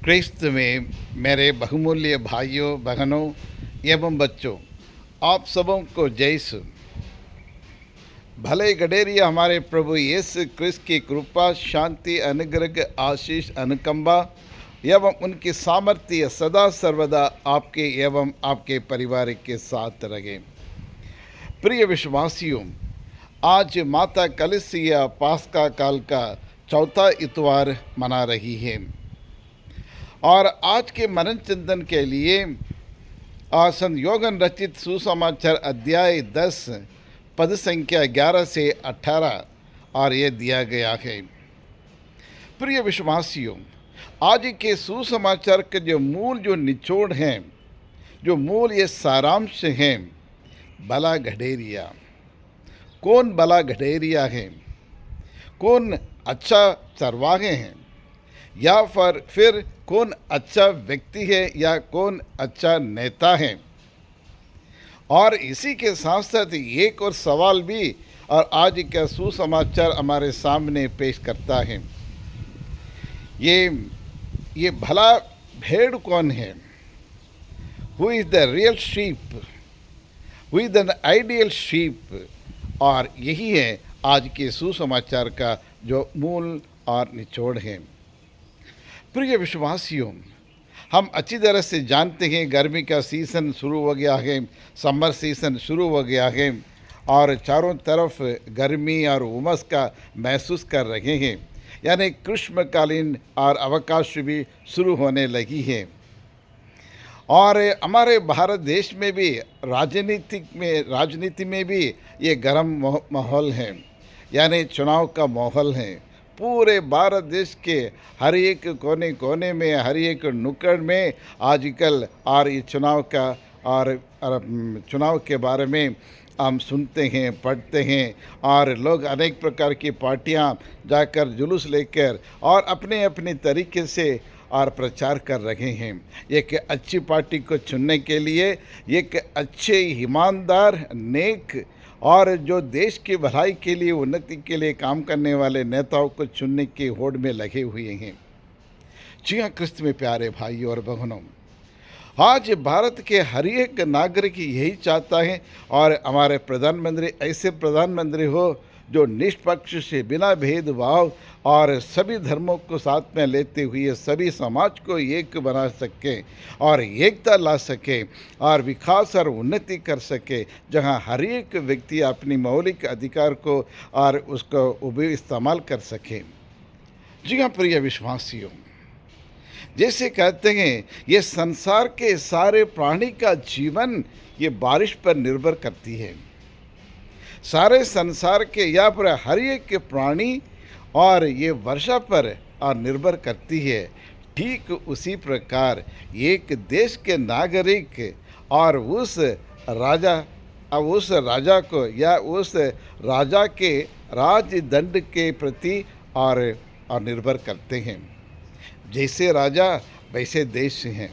क्रिस्त में मेरे बहुमूल्य भाइयों बहनों एवं बच्चों, आप सबों को जय सु। भले गडेरिया हमारे प्रभु यीशु क्रिस्त की कृपा, शांति, अनुग्रह, आशीष, अनुकंपा एवं उनकी सामर्थ्य सदा सर्वदा आपके एवं आपके परिवार के साथ रहे। प्रिय विश्वासियों, आज माता कलिसिया पास्का काल का चौथा इतवार मना रही है और आज के मनन चिंतन के लिए संत योगन रचित सुसमाचार अध्याय 10 पद संख्या 11 से 18 और ये दिया गया है। प्रिय विश्वासियों, आज के सुसमाचार के जो निचोड़ हैं, जो मूल ये सारांश हैं, भला गडेरिया। कौन भला गडेरिया है? कौन अच्छा चरवाहे हैं? या फिर कौन अच्छा व्यक्ति है या कौन अच्छा नेता है? और इसी के साथ साथ एक और सवाल भी और आज का सुसमाचार हमारे सामने पेश करता है। ये भला भेड़ कौन है? Who is the real sheep? Who is the ideal sheep? और यही है आज के सुसमाचार का जो मूल और निचोड़ है। प्रिय विश्वासियों, हम अच्छी तरह से जानते हैं गर्मी का सीज़न शुरू हो गया है, समर सीज़न शुरू हो गया है और चारों तरफ गर्मी और उमस का महसूस कर रहे हैं, यानी ग्रीष्मकालीन और अवकाश भी शुरू होने लगी है। और हमारे भारत देश में भी राजनीति में भी ये गर्म माहौल है, यानी चुनाव का माहौल है। पूरे भारत देश के हर एक कोने कोने में, हर एक नुक्कड़ में आजकल और ये चुनाव का और चुनाव के बारे में हम सुनते हैं, पढ़ते हैं और लोग अनेक प्रकार की पार्टियां जाकर जुलूस लेकर और अपने अपने तरीके से और प्रचार कर रहे हैं। एक अच्छी पार्टी को चुनने के लिए एक अच्छे, ईमानदार, नेक और जो देश की भलाई के लिए, उन्नति के लिए काम करने वाले नेताओं को चुनने की होड़ में लगे हुए हैं। जी हाँ, क्रिस्त में प्यारे भाइयों और बहनों, आज भारत के हर एक नागरिक यही चाहता है और हमारे प्रधानमंत्री ऐसे प्रधानमंत्री हो जो निष्पक्ष से, बिना भेदभाव और सभी धर्मों को साथ में लेते हुए सभी समाज को एक बना सके और एकता ला सके और विकास और उन्नति कर सके, जहां हर एक व्यक्ति अपनी मौलिक अधिकार को और उसको इस्तेमाल कर सके। जी हाँ प्रिय विश्वासियों, जैसे कहते हैं ये संसार के सारे प्राणी का जीवन ये बारिश पर निर्भर करती है। सारे संसार के या पर हर एक के प्राणी और ये वर्षा पर निर्भर करती है। ठीक उसी प्रकार एक देश के नागरिक और उस राजा को या उस राजा के राजदंड के प्रति और निर्भर करते हैं। जैसे राजा वैसे देश हैं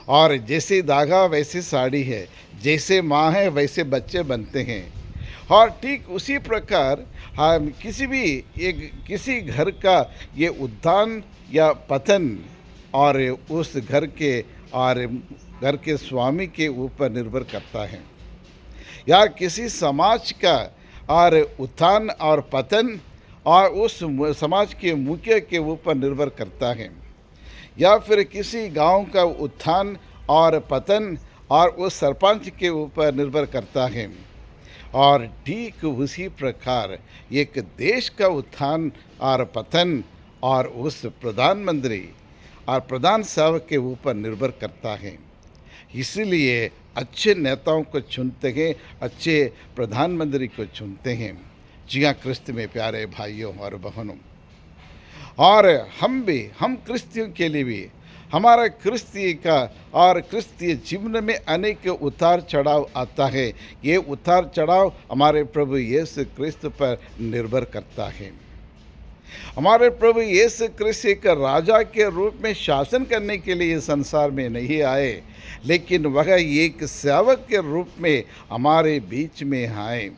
और जैसे धागा वैसे साड़ी है, जैसे माँ है वैसे बच्चे बनते हैं। और ठीक उसी प्रकार हम किसी घर का ये उत्थान या पतन और उस घर के स्वामी के ऊपर निर्भर करता है, या किसी समाज का और उत्थान और पतन और उस समाज के मुखिया के ऊपर निर्भर करता है, या फिर किसी गांव का उत्थान और पतन और उस सरपंच के ऊपर निर्भर करता है। और ठीक उसी प्रकार एक देश का उत्थान और पतन और उस प्रधानमंत्री और प्रधान सेवक के ऊपर निर्भर करता है। इसलिए अच्छे नेताओं को चुनते हैं, अच्छे प्रधानमंत्री को चुनते हैं। जी हाँ क्रिस्त में प्यारे भाइयों और बहनों, और हम क्रिस्तियों के लिए भी हमारा क्रिस्तीय का और क्रिस्तीय जीवन में अनेक उतार चढ़ाव आता है। ये उतार चढ़ाव हमारे प्रभु यीशु क्रिस्त पर निर्भर करता है। हमारे प्रभु यीशु क्रिस्त एक राजा के रूप में शासन करने के लिए संसार में नहीं आए, लेकिन वह एक सेवक के रूप में हमारे बीच में आए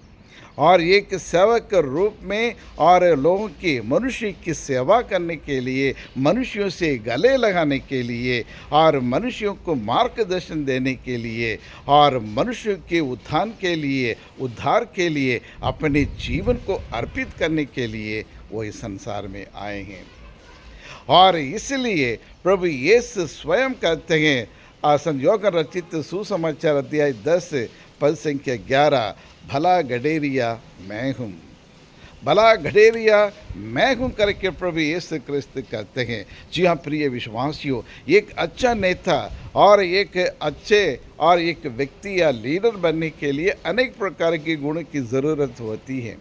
और एक सेवक के रूप में और लोगों की मनुष्य की सेवा करने के लिए, मनुष्यों से गले लगाने के लिए और मनुष्यों को मार्गदर्शन देने के लिए और मनुष्य के उत्थान के लिए, उद्धार के लिए अपने जीवन को अर्पित करने के लिए वो इस संसार में आए हैं। और इसलिए प्रभु यीशु स्वयं कहते हैं, संयोग रचित सुसमाचार अध्याय 10 पद संख्या 11, भला गडेरिया मैं हूँ, भला गडेरिया मैं हूँ करके प्रभु यीशु क्रिस्त कहते हैं। जी हाँ प्रिय विश्वासियों, एक अच्छा नेता और एक अच्छे और एक व्यक्ति या लीडर बनने के लिए अनेक प्रकार के गुणों की ज़रूरत होती है।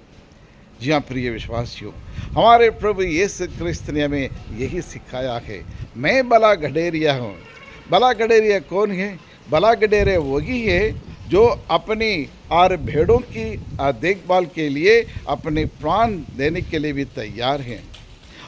जी हाँ प्रिय विश्वासियों, हमारे प्रभु यीशु क्रिस्त ने हमें यही सिखाया है, मैं भला गडेरिया हूँ। भला गडेरिया कौन है? भला गडेरिया वही है जो अपनी और भेड़ों की देखभाल के लिए अपने प्राण देने के लिए भी तैयार हैं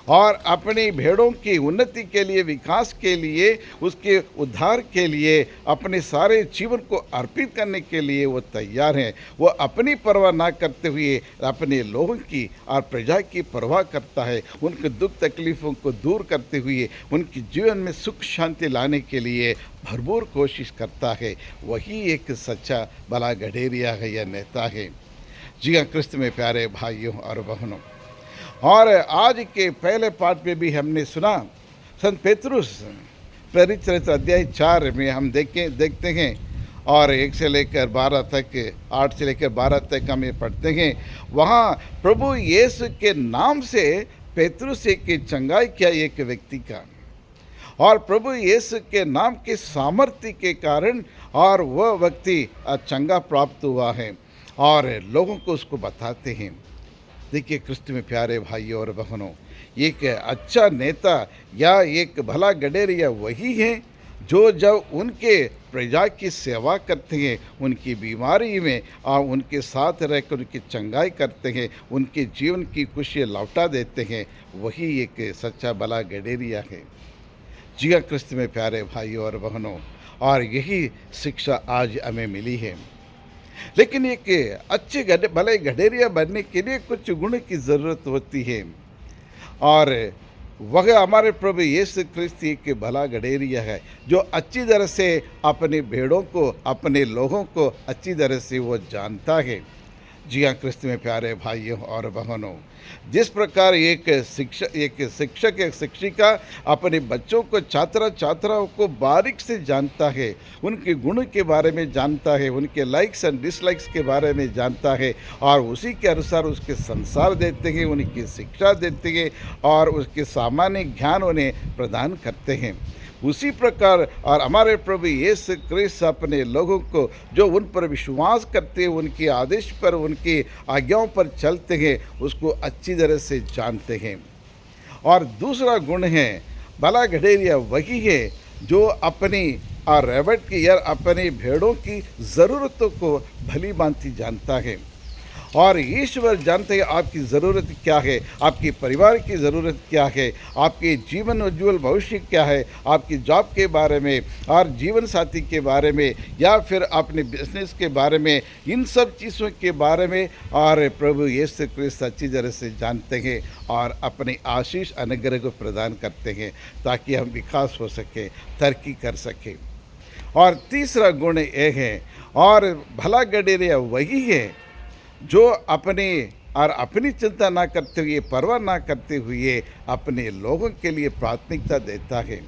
और अपनी भेड़ों की उन्नति के लिए, विकास के लिए, उसके उद्धार के लिए अपने सारे जीवन को अर्पित करने के लिए वो तैयार हैं। वो अपनी परवाह ना करते हुए अपने लोगों की और प्रजा की परवाह करता है, उनके दुख तकलीफ़ों को दूर करते हुए उनके जीवन में सुख शांति लाने के लिए भरपूर कोशिश करता है। वही एक सच्चा भला गडेरिया है या नेता है। जी हाँ क्रिस्त में प्यारे भाइयों और बहनों, और आज के पहले पाठ में भी हमने सुना, संत पेतरुस प्रेरित चरित्र अध्याय 4 में हम देखते हैं और 1 से लेकर 12 तक, 8 से लेकर 12 तक हम ये पढ़ते हैं। वहाँ प्रभु यीशु के नाम से पेतरुस की चंगाई किया एक व्यक्ति का, और प्रभु यीशु के नाम के सामर्थ्य के कारण और वह व्यक्ति चंगा प्राप्त हुआ है और लोगों को उसको बताते हैं। देखिए क्रिस्त में प्यारे भाइयों और बहनों, एक अच्छा नेता या एक भला गडेरिया वही है जो जब उनके प्रजा की सेवा करते हैं, उनकी बीमारी में और उनके साथ रहकर उनकी चंगाई करते हैं, उनके जीवन की खुशी लौटा देते हैं, वही एक सच्चा भला गडेरिया है। जी हाँ क्रिस्त में प्यारे भाइयों और बहनों, और यही शिक्षा आज हमें मिली है। लेकिन एक अच्छे भले गडेरिया बनने के लिए कुछ गुण की ज़रूरत होती है, और वह हमारे प्रभु यीशु क्रिस्त एक भला गडेरिया है जो अच्छी तरह से अपनी भेड़ों को, अपने लोगों को अच्छी तरह से वो जानता है। जी हाँ क्रिस्त में प्यारे भाइयों और बहनों, जिस प्रकार एक शिक्षक एक शिक्षिका अपने बच्चों को, छात्राओं को बारीक से जानता है, उनके गुण के बारे में जानता है, उनके लाइक्स एंड डिसलाइक्स के बारे में जानता है और उसी के अनुसार उसके संस्कार देते हैं, उनकी शिक्षा देते हैं और उसके सामान्य ज्ञान उन्हें प्रदान करते हैं। उसी प्रकार और हमारे प्रभु यीशु क्रिस्त अपने लोगों को जो उन पर विश्वास करते हैं, उनके आदेश पर, उनकी आज्ञाओं पर चलते हैं, उसको अच्छी तरह से जानते हैं। और दूसरा गुण है भला गडेरिया वही है जो अपनी और रेवट की या अपनी भेड़ों की ज़रूरतों को भली भांति जानता है। और ईश्वर जानते हैं आपकी ज़रूरत क्या है, आपके परिवार की ज़रूरत क्या है, आपके जीवन उज्ज्वल भविष्य क्या है, आपकी जॉब के बारे में और जीवन साथी के बारे में या फिर अपने बिजनेस के बारे में, इन सब चीज़ों के बारे में और प्रभु यीशु क्रिस्त अच्छी तरह से जानते हैं और अपने आशीष अनुग्रह को प्रदान करते हैं ताकि हम विकास हो सके, तरक्की कर सके। और तीसरा गुण ये है, और भला गडेरिया वही है जो अपनी चिंता ना करते हुए, परवाह ना करते हुए अपने लोगों के लिए प्राथमिकता देता है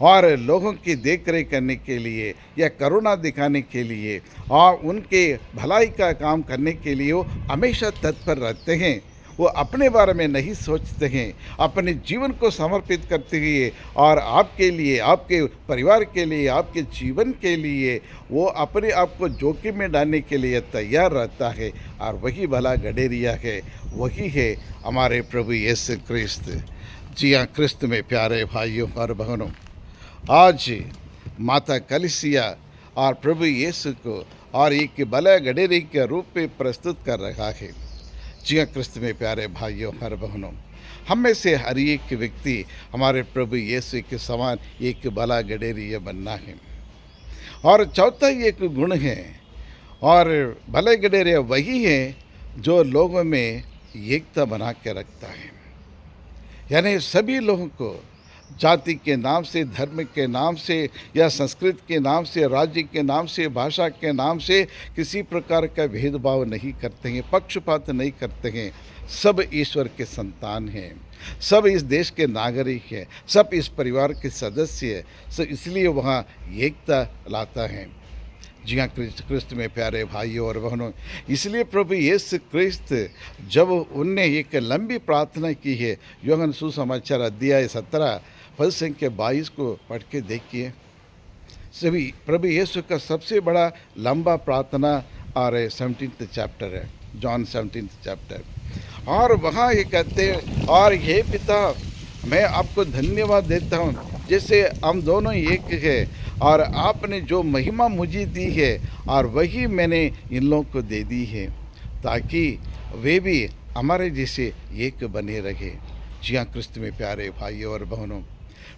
और लोगों की देखरेख करने के लिए या करुणा दिखाने के लिए और उनके भलाई का काम करने के लिए वो हमेशा तत्पर रहते हैं। वो अपने बारे में नहीं सोचते हैं, अपने जीवन को समर्पित करते हुए और आपके लिए, आपके परिवार के लिए, आपके जीवन के लिए वो अपने आप को जोखिम में डालने के लिए तैयार रहता है। और वही भला गडेरिया है, वही है हमारे प्रभु यीशु क्रिस्त। जी हाँ क्रिस्त में प्यारे भाइयों और बहनों, आज माता कलीसिया और प्रभु यीशु को और एक भला गडेरी के रूप में प्रस्तुत कर रहा है। जी हाँ क्रिस्त में प्यारे भाइयों और बहनों, हम में से हर एक व्यक्ति हमारे प्रभु यीशु के समान एक भला गडेरिया बनना है। और चौथा एक गुण है, और भले गडेरिया वही है जो लोगों में एकता बना के रखता है। यानी सभी लोगों को जाति के नाम से, धर्म के नाम से या संस्कृति के नाम से, राज्य के नाम से, भाषा के नाम से किसी प्रकार का भेदभाव नहीं करते हैं, पक्षपात नहीं करते हैं। सब ईश्वर के संतान हैं, सब इस देश के नागरिक हैं, सब इस परिवार के सदस्य हैं। इसलिए वहाँ एकता लाता है। जी हाँ, क्रिस्त में प्यारे भाइयों और बहनों, इसलिए प्रभु यीशु क्रिस्त जब उनने एक लंबी प्रार्थना की है, यूहन्ना सुसमाचार अध्याय 17 पद संख्या 22 को पढ़ के देखिए। सभी प्रभु यीशु का सबसे बड़ा लंबा प्रार्थना और 17th चैप्टर है, जॉन 17th चैप्टर। और वहाँ ये कहते हैं, और हे पिता, मैं आपको धन्यवाद देता हूँ जैसे हम दोनों एक है, और आपने जो महिमा मुझे दी है और वही मैंने इन लोगों को दे दी है, ताकि वे भी हमारे जैसे एक बने रहे। जी हाँ, क्रिस्त में प्यारे भाइयों और बहनों,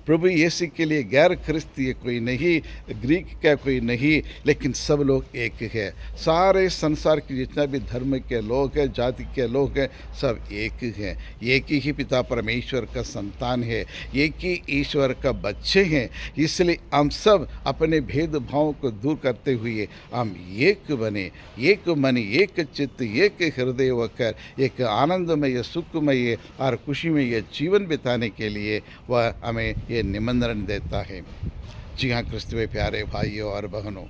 प्रभु यीशु के लिए गैर ख्रिस्ती कोई नहीं, ग्रीक का कोई नहीं, लेकिन सब लोग एक है। सारे संसार के जितना भी धर्म के लोग हैं, जाति के लोग हैं, सब एक हैं। एक ही पिता परमेश्वर का संतान है, एक ही ईश्वर का बच्चे हैं। इसलिए हम सब अपने भेदभाव को दूर करते हुए हम एक बने, एक मन, एक चित्त, एक हृदय होकर एक आनंदमय, सुखमय और खुशीमय जीवन बिताने के लिए वह हमें ये निमंत्रण देता है। जी हाँ, क्रिस्त में प्यारे भाइयों और बहनों,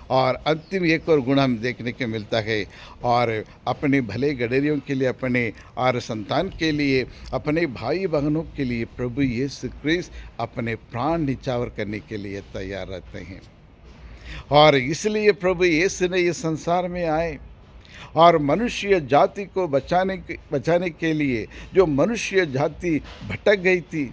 और अंतिम एक और गुण हम देखने को मिलता है, और अपने भले गडरियों के लिए, अपने और संतान के लिए, अपने भाई बहनों के लिए प्रभु यीशु क्रिस्त अपने प्राण निछावर करने के लिए तैयार रहते हैं। और इसलिए प्रभु यीशु ने इस संसार में आए और मनुष्य जाति को बचाने के लिए, जो मनुष्य जाति भटक गई थी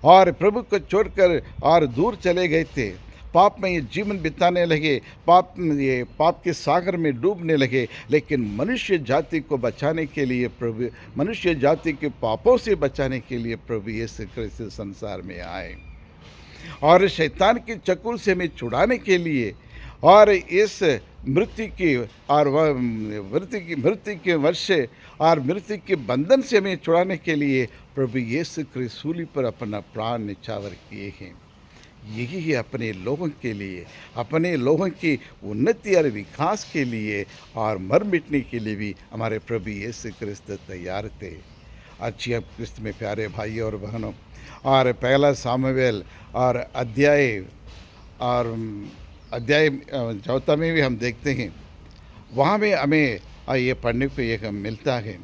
और प्रभु को छोड़कर और दूर चले गए थे, पाप में ये जीवन बिताने लगे, पाप के सागर में डूबने लगे। लेकिन मनुष्य जाति को बचाने के लिए प्रभु, मनुष्य जाति के पापों से बचाने के लिए प्रभु यीशु क्रिस्त संसार में आए, और शैतान की चकुल से हमें छुड़ाने के लिए, और इस मृत्यु की और मृत्यु के वर्ष और मृत्यु के बंधन से हमें छुड़ाने के लिए प्रभु यीशु क्रिस्त सूली पर अपना प्राण निछावर किए हैं। यही है अपने लोगों के लिए, अपने लोगों की उन्नति और विकास के लिए और मर मिटने के लिए भी हमारे प्रभु यीशु क्रिस्त तैयार थे। अच्छी अब क्रिस्त में प्यारे भाई और बहनों, और पहला सामुएल और अध्याय 14 में भी हम देखते हैं, वहाँ में हमें ये पढ़ने को एक मिलता है।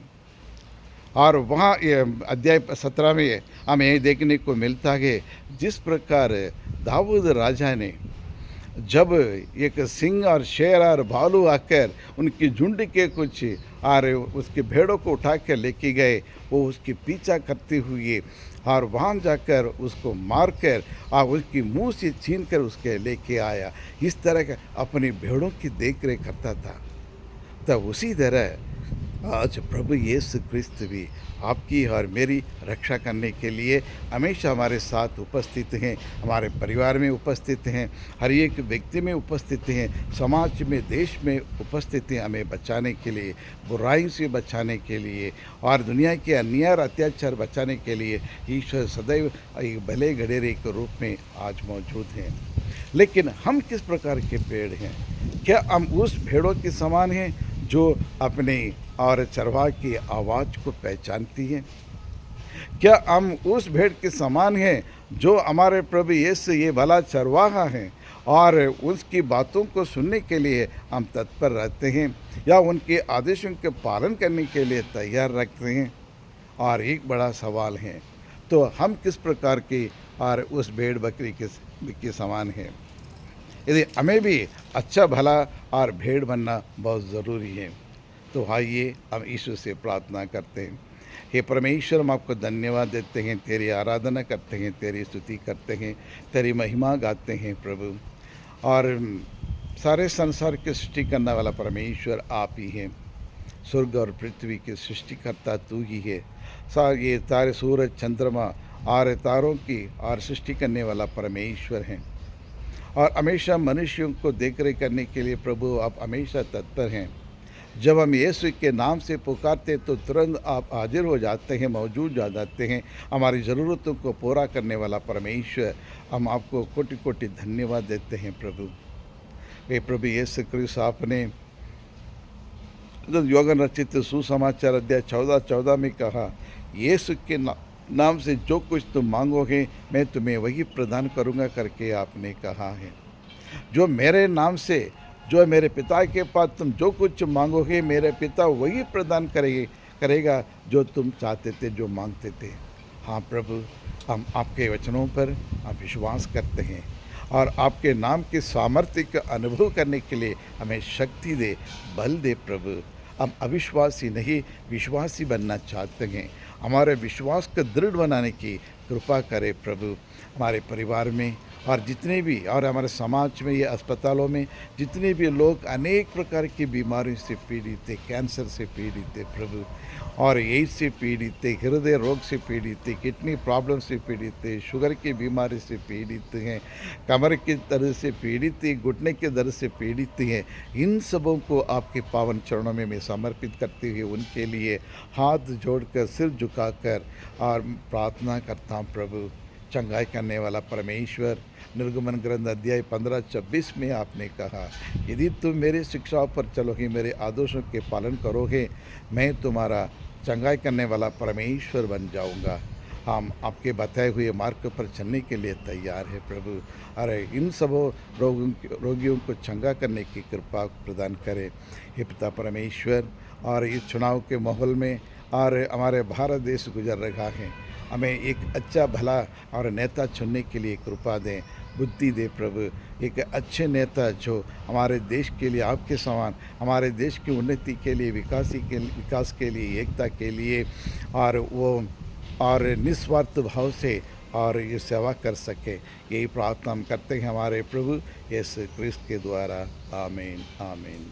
और वहाँ ये अध्याय 17 में हमें ये देखने को मिलता है, जिस प्रकार दाऊद राजा ने, जब एक सिंह और शेर और भालू आकर उनकी झुंड के कुछ और उसके भेड़ों को उठा कर लेके गए, वो उसके पीछा करते हुए और वहाँ जाकर उसको मारकर और उसकी मुंह से छीन कर उसके लेके आया। इस तरह का अपनी भेड़ों की देख रेख करता था। तब उसी तरह आज प्रभु यीशु क्रिस्त भी आपकी और मेरी रक्षा करने के लिए हमेशा हमारे साथ उपस्थित हैं, हमारे परिवार में उपस्थित हैं, हर एक व्यक्ति में उपस्थित हैं, समाज में, देश में उपस्थित हैं, हमें बचाने के लिए, बुराई से बचाने के लिए और दुनिया के अन्याय और अत्याचार बचाने के लिए ईश्वर सदैव एक भले गडेरे के रूप में आज मौजूद हैं। लेकिन हम किस प्रकार के पेड़ हैं? क्या हम उस भेड़ों के समान हैं जो अपने और चरवाह की आवाज़ को पहचानती हैं? क्या हम उस भेड़ के समान हैं जो हमारे प्रभु यीशु ये भला चरवाहा हैं और उसकी बातों को सुनने के लिए हम तत्पर रहते हैं, या उनके आदेशों के पालन करने के लिए तैयार रखते हैं? और एक बड़ा सवाल है, तो हम किस प्रकार के और उस भेड़ बकरी के समान हैं? यदि हमें भी अच्छा भला और भेड़ बनना बहुत ज़रूरी है, तो आइए हम ईश्वर से प्रार्थना करते हैं। हे परमेश्वर, हम आपको धन्यवाद देते हैं, तेरी आराधना करते हैं, तेरी स्तुति करते हैं, तेरी महिमा गाते हैं प्रभु। और सारे संसार की सृष्टि करने वाला परमेश्वर आप ही हैं। स्वर्ग और पृथ्वी के सृष्टिकर्ता तू ही है। ये तारे, सूरज, चंद्रमा और तारों की और सृष्टि करने वाला परमेश्वर हैं, और हमेशा मनुष्यों को देख रेख करने के लिए प्रभु आप हमेशा तत्पर हैं। जब हम यीशु के नाम से पुकारते तो तुरंत आप हाजिर हो जाते हैं, मौजूद हो जाते हैं। हमारी ज़रूरतों को पूरा करने वाला परमेश्वर, हम आपको कोटि-कोटि धन्यवाद देते हैं प्रभु। हे प्रभु यीशु क्रिस्त, आपने योगन रचित सुसमाचार अध्याय 14:14 में कहा, यीशु के नाम से जो कुछ तुम मांगोगे मैं तुम्हें वही प्रदान करूँगा करके आपने कहा है। जो मेरे नाम से, जो मेरे पिता के पास तुम जो कुछ मांगोगे मेरे पिता वही प्रदान करेगा जो तुम चाहते थे, जो मांगते थे। हाँ प्रभु, हम आपके वचनों पर हम विश्वास करते हैं और आपके नाम के सामर्थ्य का अनुभव करने के लिए हमें शक्ति दे, बल दे प्रभु। हम अविश्वासी नहीं, विश्वासी बनना चाहते हैं। हमारे विश्वास को दृढ़ बनाने की कृपा करे प्रभु। हमारे परिवार में और जितने भी और हमारे समाज में, ये अस्पतालों में जितने भी लोग अनेक प्रकार की बीमारियों से पीड़ित थे, कैंसर से पीड़ित थे प्रभु, और एड्स से पीड़ित थे, हृदय रोग से पीड़ित थे, किडनी प्रॉब्लम से पीड़ित थे, शुगर की बीमारी से पीड़ित हैं, कमर के दर्द से पीड़ित थे, घुटने के दर्द से पीड़ित हैं, इन सबों को आपके पावन चरणों में मैं समर्पित करते हुए उनके लिए हाथ जोड़कर, सिर झुकाकर और प्रार्थना करता हूँ प्रभु। चंगाई करने वाला परमेश्वर, निर्गमन ग्रंथ अध्याय 15:26 में आपने कहा, यदि तुम मेरी शिक्षाओं पर चलोगे, मेरे आदेशों के पालन करोगे, मैं तुम्हारा चंगाई करने वाला परमेश्वर बन जाऊंगा। हम आपके बताए हुए मार्ग पर चलने के लिए तैयार है प्रभु। अरे इन सब रोगियों को चंगा करने की कृपा प्रदान करें हे पिता परमेश्वर। और इस चुनाव के माहौल में और हमारे भारत देश गुजर रहा है, हमें एक अच्छा भला और नेता चुनने के लिए कृपा दें, बुद्धि दे प्रभु। एक अच्छे नेता जो हमारे देश के लिए, आपके समान हमारे देश की उन्नति के लिए, विकास के लिए, एकता के लिए और वो और निस्वार्थ भाव से और ये सेवा कर सके, यही प्रार्थना हम करते हैं हमारे प्रभु यीशु क्रिस्त के द्वारा। आमीन आमीन।